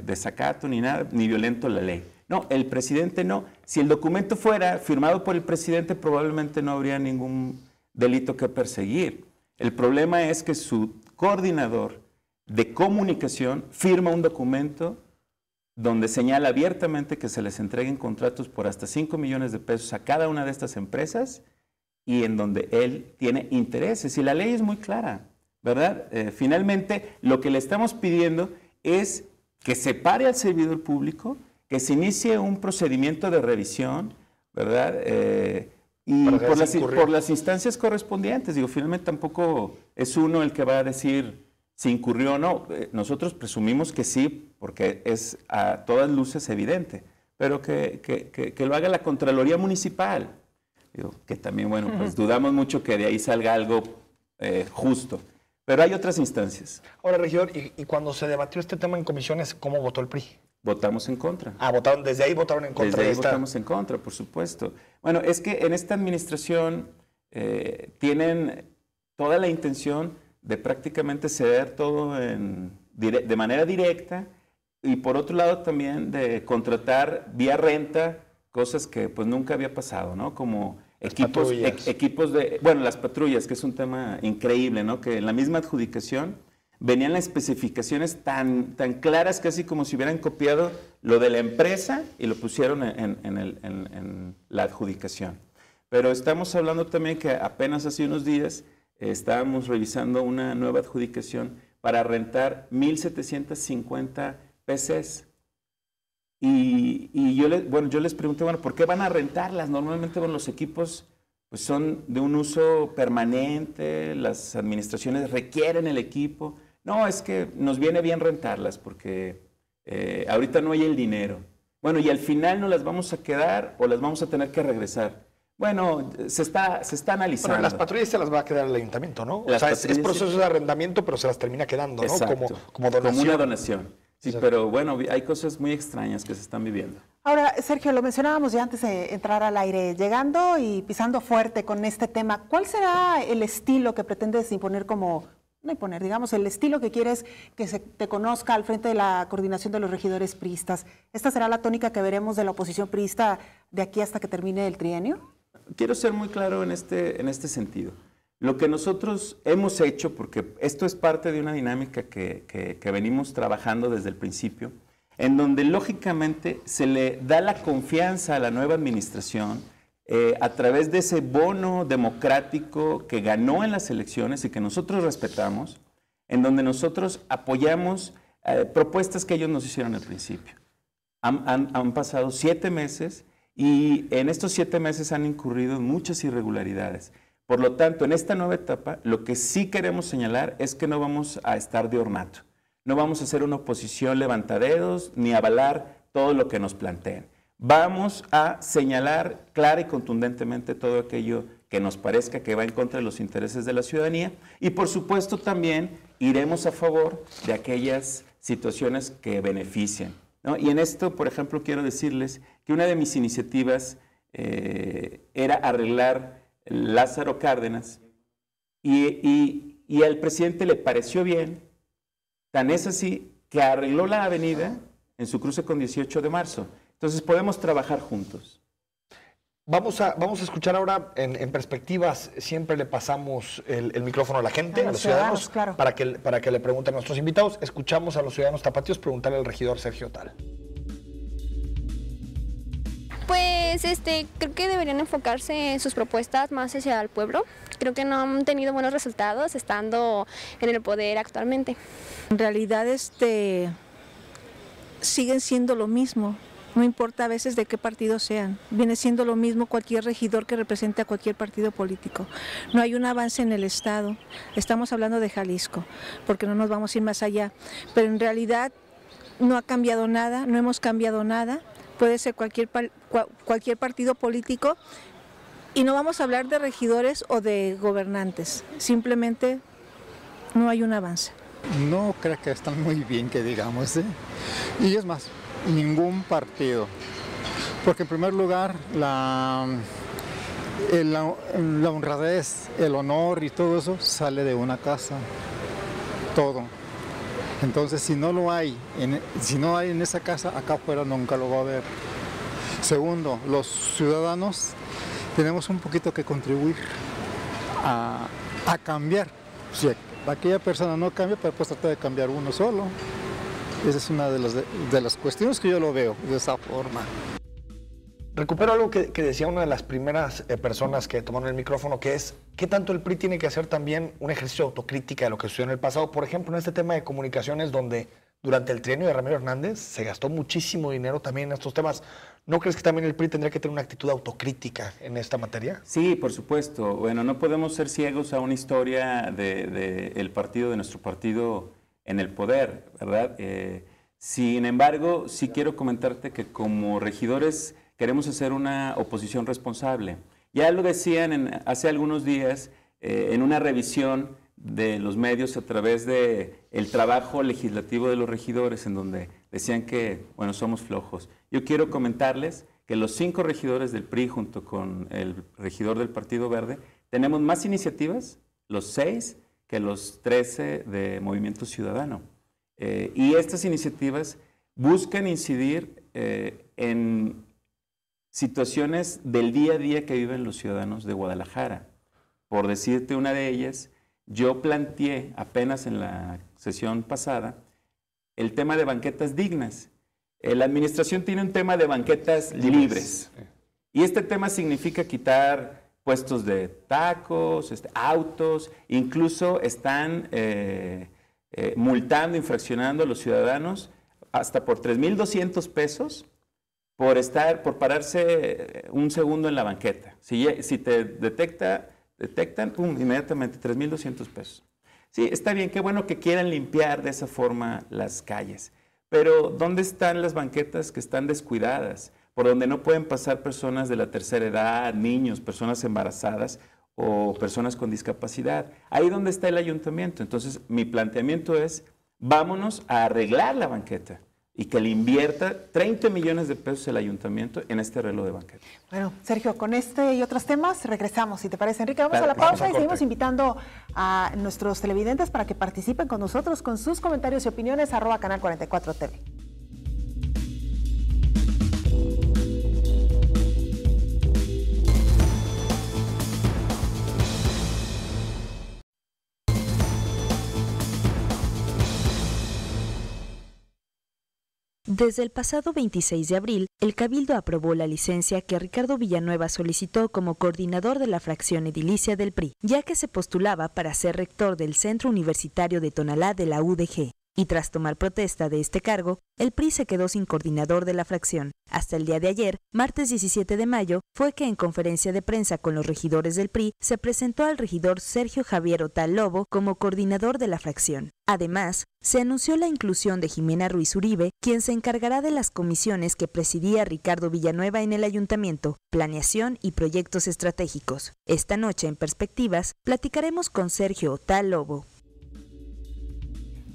desacato, ni nada, ni violento la ley. No, el presidente no. Si el documento fuera firmado por el presidente, probablemente no habría ningún delito que perseguir. El problema es que su coordinador de comunicación firma un documento donde señala abiertamente que se les entreguen contratos por hasta 5 millones de pesos a cada una de estas empresas y en donde él tiene intereses. Y la ley es muy clara, ¿verdad? Finalmente, lo que le estamos pidiendo es que se pare al servidor público, que se inicie un procedimiento de revisión, ¿verdad? Y por las instancias correspondientes. Digo, finalmente tampoco es uno el que va a decir si incurrió o no. Nosotros presumimos que sí, porque es a todas luces evidente, pero que lo haga la Contraloría Municipal. Digo, que también, bueno, pues dudamos mucho que de ahí salga algo justo. Pero hay otras instancias. Ahora, regidor, y cuando se debatió este tema en comisiones, ¿cómo votó el PRI? Votamos en contra. Desde ahí votaron en contra. Desde ahí votamos en contra, por supuesto. Bueno, es que en esta administración tienen toda la intención de prácticamente ceder todo de manera directa y por otro lado también de contratar vía renta cosas que pues nunca había pasado, ¿no? Como equipos de, bueno, las patrullas, que es un tema increíble, ¿no? Que en la misma adjudicación venían las especificaciones tan claras, casi como si hubieran copiado lo de la empresa y lo pusieron en la adjudicación. Pero estamos hablando también que apenas hace unos días estábamos revisando una nueva adjudicación para rentar 1,750 PCs. Y yo les pregunté, bueno, ¿por qué van a rentarlas? Normalmente los equipos pues, son de un uso permanente, las administraciones requieren el equipo. No, es que nos viene bien rentarlas porque ahorita no hay el dinero. Bueno, y al final no las vamos a quedar o las vamos a tener que regresar. Bueno, se está analizando. Bueno, las patrullas se las va a quedar el ayuntamiento, ¿no? O sea, es proceso de arrendamiento, pero se las termina quedando, ¿no? Exacto. Como donación. Como una donación. Sí, exacto. Pero bueno, hay cosas muy extrañas que se están viviendo. Ahora, Sergio, lo mencionábamos ya antes de entrar al aire, llegando y pisando fuerte con este tema, ¿cuál será el estilo que pretendes imponer digamos, el estilo que quieres que se te conozca al frente de la coordinación de los regidores priistas? ¿Esta será la tónica que veremos de la oposición priista de aquí hasta que termine el trienio? Quiero ser muy claro en este sentido. Lo que nosotros hemos hecho, porque esto es parte de una dinámica que venimos trabajando desde el principio, en donde lógicamente se le da la confianza a la nueva administración a través de ese bono democrático que ganó en las elecciones y que nosotros respetamos, en donde nosotros apoyamos propuestas que ellos nos hicieron al principio. Han pasado 7 meses y en estos 7 meses han incurrido en muchas irregularidades. Por lo tanto, en esta nueva etapa, lo que sí queremos señalar es que no vamos a estar de ornato. No vamos a hacer una oposición levantadedos ni avalar todo lo que nos planteen. Vamos a señalar clara y contundentemente todo aquello que nos parezca que va en contra de los intereses de la ciudadanía y, por supuesto, también iremos a favor de aquellas situaciones que benefician, ¿no? Y en esto, por ejemplo, quiero decirles que una de mis iniciativas era arreglar Lázaro Cárdenas y al presidente le pareció bien, tan es así que arregló la avenida en su cruce con 18 de marzo. Entonces podemos trabajar juntos. Vamos a escuchar ahora en perspectivas. Siempre le pasamos el micrófono a la gente, a los ciudadanos, claro, para que le pregunten a nuestros invitados. Escuchamos a los ciudadanos tapatíos preguntarle al regidor Sergio Tal. Pues creo que deberían enfocarse en sus propuestas más hacia el pueblo. Creo que no han tenido buenos resultados estando en el poder actualmente. En realidad siguen siendo lo mismo. No importa a veces de qué partido sean, viene siendo lo mismo cualquier regidor que represente a cualquier partido político. No hay un avance en el Estado, estamos hablando de Jalisco, porque no nos vamos a ir más allá, pero en realidad no ha cambiado nada, no hemos cambiado nada, puede ser cualquier partido político y no vamos a hablar de regidores o de gobernantes, simplemente no hay un avance. No creo que están muy bien, que digamos, y es más, ningún partido, porque en primer lugar la honradez, el honor y todo eso sale de una casa, todo. Entonces si no hay en esa casa, acá afuera nunca lo va a haber. Segundo, los ciudadanos tenemos un poquito que contribuir a cambiar. Si aquella persona no cambia, pero pues trata de cambiar uno solo. Esa es una de las cuestiones que yo lo veo de esa forma. Recupero algo que decía una de las primeras personas que tomaron el micrófono, que es ¿qué tanto el PRI tiene que hacer también un ejercicio de autocrítica de lo que sucedió en el pasado? Por ejemplo, en este tema de comunicaciones, donde durante el trienio de Ramiro Hernández se gastó muchísimo dinero también en estos temas. ¿No crees que también el PRI tendría que tener una actitud autocrítica en esta materia? Sí, por supuesto. Bueno, no podemos ser ciegos a una historia del partido, de nuestro partido en el poder, ¿verdad? Sin embargo, sí quiero comentarte que como regidores queremos hacer una oposición responsable. Ya lo decían hace algunos días en una revisión de los medios a través del trabajo legislativo de los regidores, en donde decían que, bueno, somos flojos. Yo quiero comentarles que los 5 regidores del PRI junto con el regidor del Partido Verde tenemos más iniciativas, los 6, que los 13 de Movimiento Ciudadano. Y estas iniciativas buscan incidir en situaciones del día a día que viven los ciudadanos de Guadalajara. Por decirte una de ellas, yo planteé apenas en la sesión pasada el tema de banquetas dignas. La administración tiene un tema de banquetas libres. Y este tema significa quitar puestos de tacos, autos, incluso están multando, infraccionando a los ciudadanos hasta por 3,200 pesos por pararse un segundo en la banqueta. Si te detectan, pum, inmediatamente 3,200 pesos. Sí, está bien, qué bueno que quieran limpiar de esa forma las calles, pero ¿dónde están las banquetas que están descuidadas? Por donde no pueden pasar personas de la tercera edad, niños, personas embarazadas o personas con discapacidad. Ahí donde está el ayuntamiento. Entonces, mi planteamiento es, vámonos a arreglar la banqueta y que le invierta 30 millones de pesos el ayuntamiento en este arreglo de banqueta. Bueno, Sergio, con este y otros temas regresamos, si te parece, Enrique. Vamos a la pausa y seguimos invitando a nuestros televidentes para que participen con nosotros con sus comentarios y opiniones, @Canal 44 TV. Desde el pasado 26 de abril, el Cabildo aprobó la licencia que Ricardo Villanueva solicitó como coordinador de la fracción edilicia del PRI, ya que se postulaba para ser rector del Centro Universitario de Tonalá de la UDG. Y tras tomar protesta de este cargo, el PRI se quedó sin coordinador de la fracción. Hasta el día de ayer, martes 17 de mayo, fue que en conferencia de prensa con los regidores del PRI se presentó al regidor Sergio Javier Otal Lobo como coordinador de la fracción. Además, se anunció la inclusión de Jimena Ruiz Uribe, quien se encargará de las comisiones que presidía Ricardo Villanueva en el ayuntamiento, planeación y proyectos estratégicos. Esta noche en Perspectivas, platicaremos con Sergio Otal Lobo.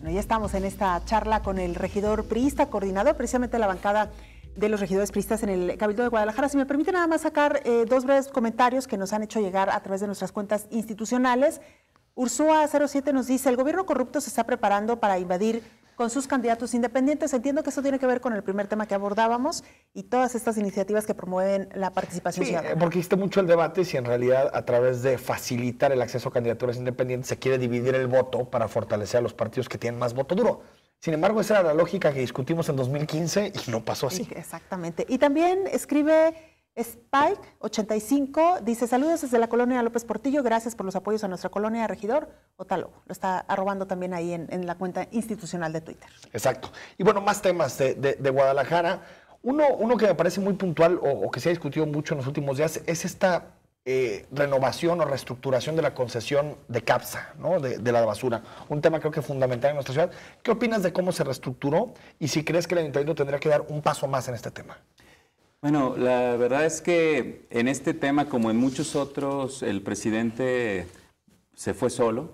Bueno, ya estamos en esta charla con el regidor priista, coordinador precisamente de la bancada de los regidores priistas en el Cabildo de Guadalajara. Si me permite nada más sacar 2 breves comentarios que nos han hecho llegar a través de nuestras cuentas institucionales. Ursúa 07 nos dice, el gobierno corrupto se está preparando para invadir con sus candidatos independientes. Entiendo que eso tiene que ver con el primer tema que abordábamos y todas estas iniciativas que promueven la participación ciudadana. Porque existe mucho el debate si en realidad a través de facilitar el acceso a candidaturas independientes se quiere dividir el voto para fortalecer a los partidos que tienen más voto duro. Sin embargo, esa era la lógica que discutimos en 2015 y no pasó así. Sí, exactamente. Y también escribe Spike85, dice: saludos desde la colonia López Portillo, gracias por los apoyos a nuestra colonia, regidor Otálogos. Lo está arrobando también ahí en la cuenta institucional de Twitter. Exacto. Y bueno, más temas de Guadalajara. Uno que me parece muy puntual o que se ha discutido mucho en los últimos días es esta renovación o reestructuración de la concesión de CAPSA, ¿no? de la basura. Un tema creo que fundamental en nuestra ciudad. ¿Qué opinas de cómo se reestructuró y si crees que el ayuntamiento tendría que dar un paso más en este tema? Bueno, la verdad es que en este tema, como en muchos otros, el presidente se fue solo,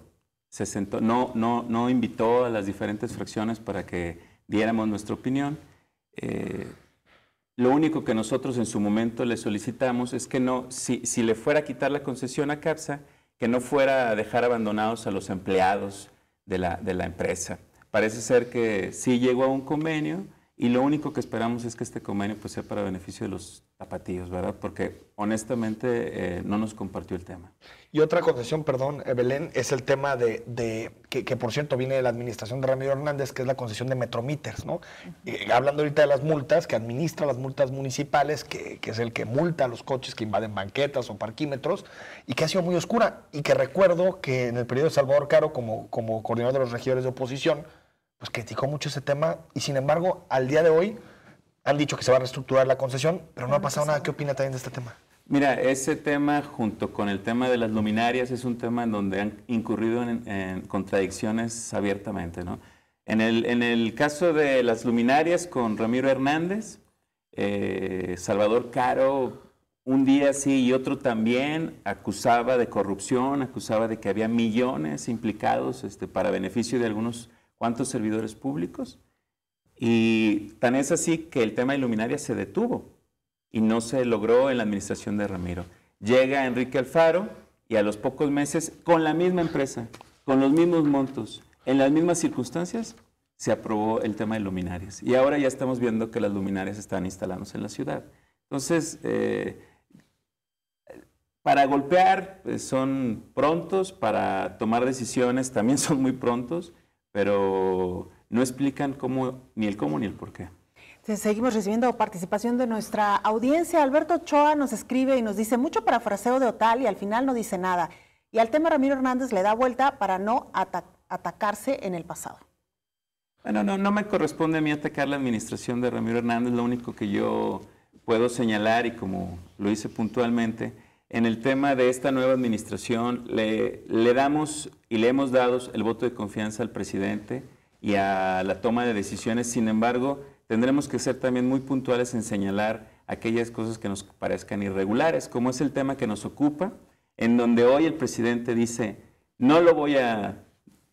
se sentó, no invitó a las diferentes fracciones para que diéramos nuestra opinión. Lo único que nosotros en su momento le solicitamos es que no, si le fuera a quitar la concesión a CAPSA, que no fuera a dejar abandonados a los empleados de la empresa. Parece ser que sí llegó a un convenio y lo único que esperamos es que este convenio pues sea para beneficio de los tapatíos, ¿verdad? Porque honestamente no nos compartió el tema. Y otra concesión, perdón, Belén, es el tema que por cierto viene de la administración de Ramiro Hernández, que es la concesión de Metrometers, ¿no? Hablando ahorita de las multas, que administra las multas municipales, que es el que multa a los coches que invaden banquetas o parquímetros, y que ha sido muy oscura, y que recuerdo que en el periodo de Salvador Caro, como coordinador de los regidores de oposición, pues criticó mucho ese tema, y sin embargo, al día de hoy, han dicho que se va a reestructurar la concesión, pero no ha pasado nada. ¿Qué opina también de este tema? Mira, ese tema junto con el tema de las luminarias es un tema en donde han incurrido en contradicciones abiertamente, ¿no? En el caso de las luminarias con Ramiro Hernández, Salvador Caro, un día sí y otro también, acusaba de corrupción, acusaba de que había millones implicados para beneficio de algunos cuantos servidores públicos. Y tan es así que el tema de luminarias se detuvo y no se logró en la administración de Ramiro. Llega Enrique Alfaro y a los pocos meses, con la misma empresa, con los mismos montos, en las mismas circunstancias, se aprobó el tema de luminarias. Y ahora ya estamos viendo que las luminarias están instalándose en la ciudad. Entonces, para golpear son prontos, para tomar decisiones también son muy prontos, pero no explican ni el cómo ni el por qué. Seguimos recibiendo participación de nuestra audiencia. Alberto Ochoa nos escribe y nos dice: mucho parafraseo de Otal y al final no dice nada. Y al tema Ramiro Hernández le da vuelta para no atacarse en el pasado. Bueno, no me corresponde a mí atacar la administración de Ramiro Hernández. Lo único que yo puedo señalar, y como lo hice puntualmente, en el tema de esta nueva administración le damos y le hemos dado el voto de confianza al presidente y a la toma de decisiones. Sin embargo, tendremos que ser también muy puntuales en señalar aquellas cosas que nos parezcan irregulares, como es el tema que nos ocupa, en donde hoy el presidente dice: no lo voy a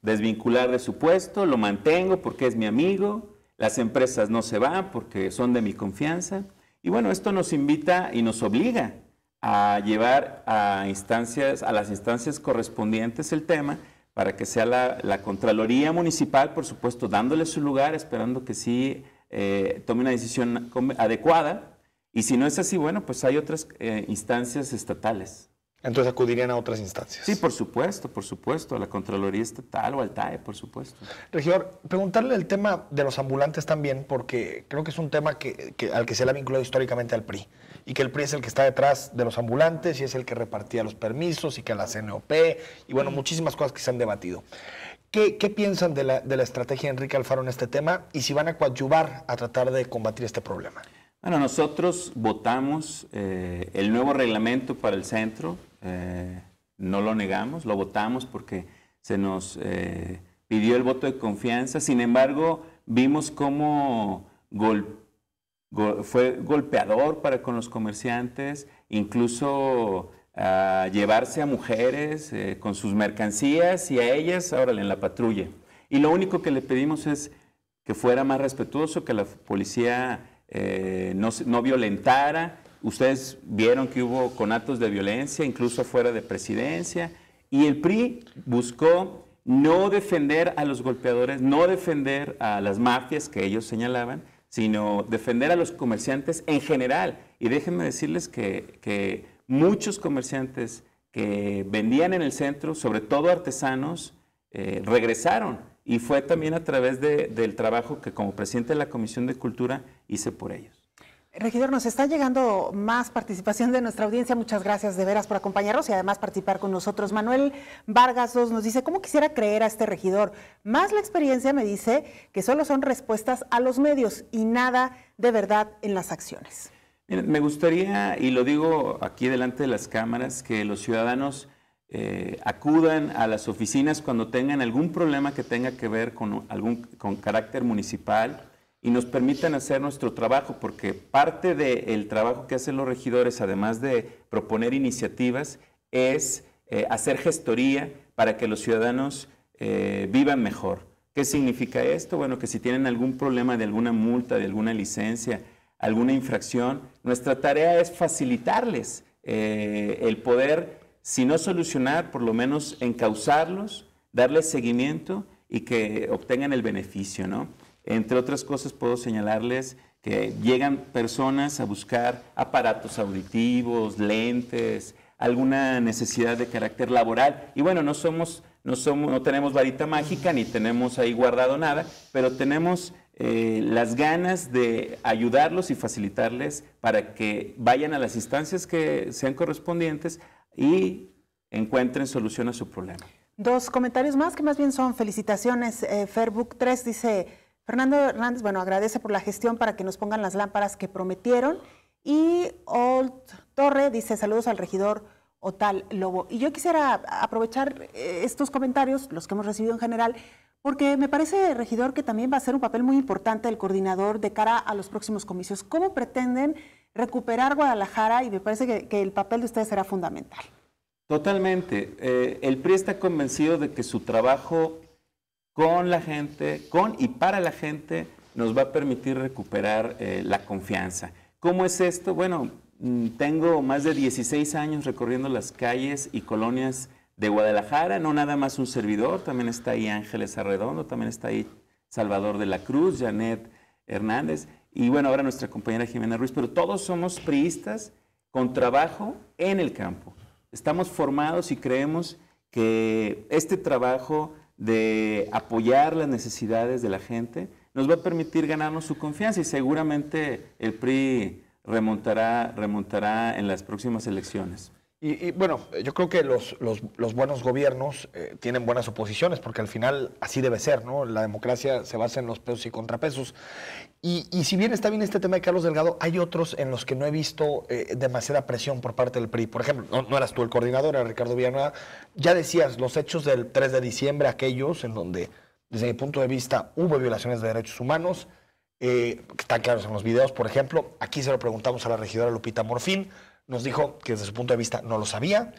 desvincular de su puesto, lo mantengo porque es mi amigo, las empresas no se van porque son de mi confianza. Y bueno, esto nos invita y nos obliga a llevar a las instancias correspondientes el tema, para que sea la Contraloría Municipal, por supuesto, dándole su lugar, esperando que sí tome una decisión adecuada. Y si no es así, bueno, pues hay otras instancias estatales. Entonces acudirían a otras instancias. Sí, por supuesto, a la Contraloría Estatal o al TAE, por supuesto. Regidor, preguntarle el tema de los ambulantes también, porque creo que es un tema al que se le ha vinculado históricamente al PRI, y que el PRI es el que está detrás de los ambulantes y es el que repartía los permisos y que la CNOP, y bueno, muchísimas cosas que se han debatido. ¿Qué piensan de la estrategia de Enrique Alfaro en este tema y si van a coadyuvar a tratar de combatir este problema? Bueno, nosotros votamos el nuevo reglamento para el centro, no lo negamos, lo votamos porque se nos pidió el voto de confianza. Sin embargo, vimos cómo fue golpeador para con los comerciantes, incluso llevarse a mujeres con sus mercancías y a ellas, órale, en la patrulla. Y lo único que le pedimos es que fuera más respetuoso, que la policía no violentara. Ustedes vieron que hubo conatos de violencia, incluso afuera de presidencia, y el PRI buscó no defender a los golpeadores, no defender a las mafias que ellos señalaban, sino defender a los comerciantes en general. Y déjenme decirles que muchos comerciantes que vendían en el centro, sobre todo artesanos, regresaron. Y fue también a través del trabajo que como presidente de la Comisión de Cultura hice por ellos. Regidor, nos está llegando más participación de nuestra audiencia. Muchas gracias de veras por acompañarnos y además participar con nosotros. Manuel Vargas nos dice, ¿cómo quisiera creer a este regidor? Más la experiencia me dice que solo son respuestas a los medios y nada de verdad en las acciones. Miren, me gustaría, y lo digo aquí delante de las cámaras, que los ciudadanos acudan a las oficinas cuando tengan algún problema que tenga que ver con carácter municipal, y nos permitan hacer nuestro trabajo, porque parte del trabajo que hacen los regidores, además de proponer iniciativas, es hacer gestoría para que los ciudadanos vivan mejor. ¿Qué significa esto? Bueno, que si tienen algún problema de alguna multa, de alguna licencia, alguna infracción, nuestra tarea es facilitarles el poder, si no solucionar, por lo menos encauzarlos, darles seguimiento y que obtengan el beneficio, ¿no? Entre otras cosas, puedo señalarles que llegan personas a buscar aparatos auditivos, lentes, alguna necesidad de carácter laboral. Y bueno, no tenemos varita mágica ni tenemos ahí guardado nada, pero tenemos las ganas de ayudarlos y facilitarles para que vayan a las instancias que sean correspondientes y encuentren solución a su problema. Dos comentarios más que más bien son felicitaciones. Fairbook 3 dice... Fernando Hernández, bueno, agradece por la gestión para que nos pongan las lámparas que prometieron. Y Old Torre dice, saludos al regidor Otal Lobo. Y yo quisiera aprovechar estos comentarios, los que hemos recibido en general, porque me parece, regidor, que también va a ser un papel muy importante el coordinador de cara a los próximos comicios. ¿Cómo pretenden recuperar Guadalajara? Y me parece que el papel de ustedes será fundamental. Totalmente. El PRI está convencido de que su trabajo con la gente, con y para la gente, nos va a permitir recuperar la confianza. ¿Cómo es esto? Bueno, tengo más de 16 años recorriendo las calles y colonias de Guadalajara, no nada más un servidor, también está ahí Ángeles Arredondo, también está ahí Salvador de la Cruz, Janet Hernández, y bueno, ahora nuestra compañera Jimena Ruiz, pero todos somos priistas con trabajo en el campo. Estamos formados y creemos que este trabajo de apoyar las necesidades de la gente, nos va a permitir ganarnos su confianza y seguramente el PRI remontará en las próximas elecciones. Y bueno, yo creo que los buenos gobiernos tienen buenas oposiciones, porque al final así debe ser, ¿no? La democracia se basa en los pesos y contrapesos. Y si bien está bien este tema de Carlos Delgado, hay otros en los que no he visto demasiada presión por parte del PRI. Por ejemplo, no eras tú el coordinador, era Ricardo Villanueva. Ya decías, los hechos del 3 de diciembre, aquellos en donde, desde mi punto de vista, hubo violaciones de derechos humanos, están claros en los videos, por ejemplo. Aquí se lo preguntamos a la regidora Lupita Morfín, nos dijo que desde su punto de vista no lo sabía.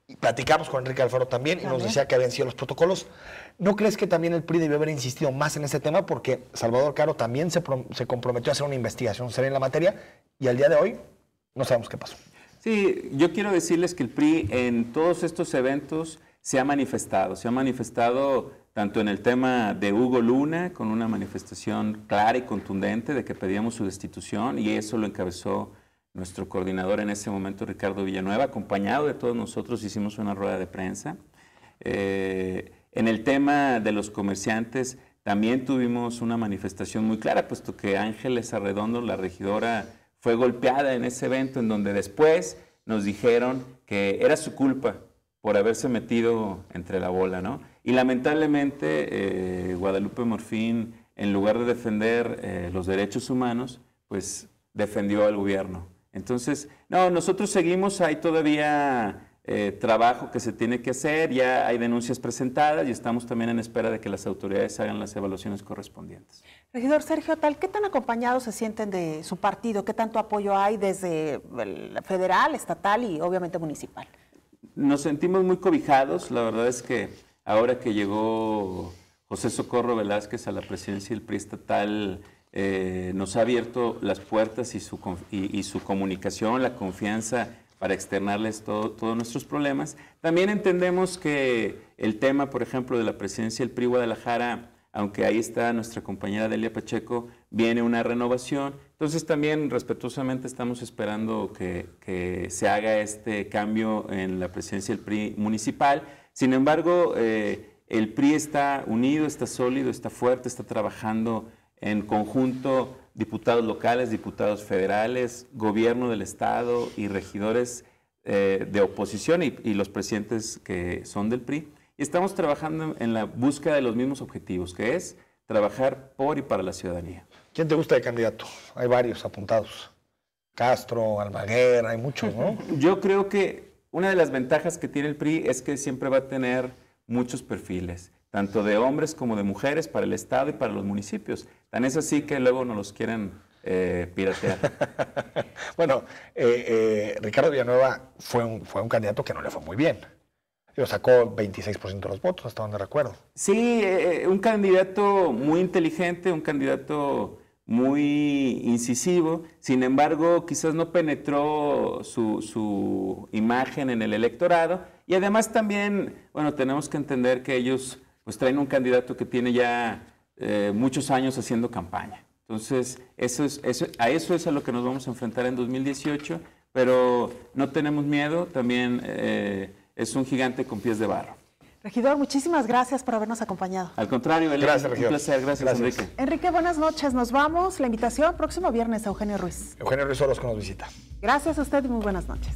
Y platicamos con Enrique Alfaro también y nos decía que habían sido los protocolos. ¿No crees que también el PRI debió haber insistido más en ese tema? Porque Salvador Caro también se comprometió a hacer una investigación seria en la materia y al día de hoy no sabemos qué pasó. Sí, yo quiero decirles que el PRI en todos estos eventos se ha manifestado tanto en el tema de Hugo Luna, con una manifestación clara y contundente de que pedíamos su destitución, y eso lo encabezó nuestro coordinador en ese momento, Ricardo Villanueva, acompañado de todos nosotros, hicimos una rueda de prensa. En el tema de los comerciantes también tuvimos una manifestación muy clara, puesto que Ángeles Arredondo, la regidora, fue golpeada en ese evento, en donde después nos dijeron que era su culpa por haberse metido entre la bola, ¿no? Y lamentablemente Guadalupe Morfín, en lugar de defender los derechos humanos, pues defendió al gobierno. Entonces, no, nosotros seguimos, hay todavía trabajo que se tiene que hacer, ya hay denuncias presentadas y estamos también en espera de que las autoridades hagan las evaluaciones correspondientes. Regidor Sergio Otal, ¿qué tan acompañados se sienten de su partido? ¿Qué tanto apoyo hay desde el federal, estatal y obviamente municipal? Nos sentimos muy cobijados, la verdad es que ahora que llegó José Socorro Velázquez a la presidencia del PRI estatal, nos ha abierto las puertas y su comunicación, la confianza para externarles todos nuestros problemas. También entendemos que el tema, por ejemplo, de la presidencia del PRI Guadalajara, aunque ahí está nuestra compañera Delia Pacheco, viene una renovación. Entonces también respetuosamente estamos esperando que se haga este cambio en la presidencia del PRI municipal. Sin embargo, el PRI está unido, está sólido, está fuerte, está trabajando en conjunto, diputados locales, diputados federales, gobierno del estado y regidores de oposición y los presidentes que son del PRI. Y estamos trabajando en la búsqueda de los mismos objetivos, que es trabajar por y para la ciudadanía. ¿Quién te gusta de candidato? Hay varios apuntados. Castro, Almaguer, hay muchos, ¿no? Yo creo que una de las ventajas que tiene el PRI es que siempre va a tener muchos perfiles, tanto de hombres como de mujeres, para el Estado y para los municipios. Tan es así que luego no los quieren piratear. Bueno, Ricardo Villanueva fue un candidato que no le fue muy bien. Sacó 26% de los votos, hasta donde recuerdo. Sí, un candidato muy inteligente, un candidato muy incisivo. Sin embargo, quizás no penetró su imagen en el electorado. Y además también, bueno, tenemos que entender que ellos pues traen un candidato que tiene ya muchos años haciendo campaña. Entonces, eso es a lo que nos vamos a enfrentar en 2018, pero no tenemos miedo, también es un gigante con pies de barro. Regidor, muchísimas gracias por habernos acompañado. Al contrario, Belén, gracias, regidor. Un placer, gracias, Enrique. Enrique, buenas noches, nos vamos. La invitación próximo viernes a Eugenio Ruiz. Eugenio Ruiz Orozco nos visita. Gracias a usted y muy buenas noches.